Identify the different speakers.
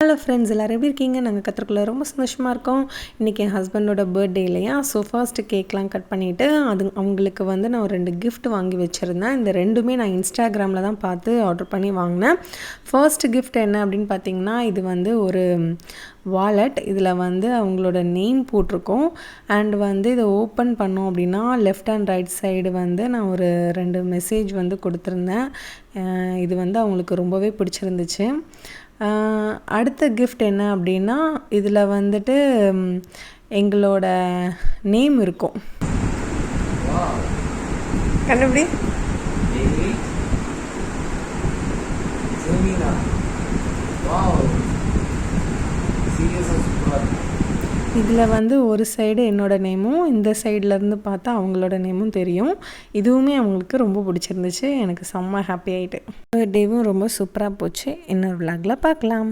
Speaker 1: Hello friends, எல்லோரும் எப்படி இருக்கீங்க? நாங்கள் கற்றுக்குள்ள ரொம்ப சந்தோஷமாக இருக்கோம். இன்றைக்கி என் ஹஸ்பண்டோட பர்த்டே இல்லையா? ஸோ ஃபர்ஸ்ட்டு கேக்லாம் கட் பண்ணிவிட்டு அவங்களுக்கு வந்து நான் ஒரு 2 கிஃப்ட் வாங்கி வச்சுருந்தேன். இந்த ரெண்டுமே நான் இன்ஸ்டாகிராமில் தான் பார்த்து ஆர்டர் பண்ணி வாங்கினேன். ஃபர்ஸ்ட் கிஃப்ட் என்ன அப்படின்னு பார்த்தீங்கன்னா, இது வந்து ஒரு வாலெட். இதில் வந்து அவங்களோட நேம் போட்டிருக்கோம். அண்ட் வந்து இதை ஓப்பன் பண்ணோம் அப்படின்னா லெஃப்ட் அண்ட் ரைட் சைடு வந்து நான் ஒரு 2 மெசேஜ் வந்து கொடுத்துருந்தேன். இது வந்து அவங்களுக்கு ரொம்பவே பிடிச்சிருந்துச்சு. அடுத்த கிஃப்ட் என்ன அப்படின்னா, இதில் வந்துட்டு எங்களோட நேம் இருக்கும். கண்டுபிடி. இதில் வந்து ஒரு சைடு என்னோடய நேமும், இந்த சைட்லேருந்து பார்த்தா அவங்களோட நேமும் தெரியும். இதுவுமே அவங்களுக்கு ரொம்ப பிடிச்சிருந்துச்சு. எனக்கு செம்ம ஹாப்பி ஆகிட்டு. பர்த்டேவும் ரொம்ப சூப்பராக போச்சு. இன்னொரு விலாகில் பார்க்கலாம்.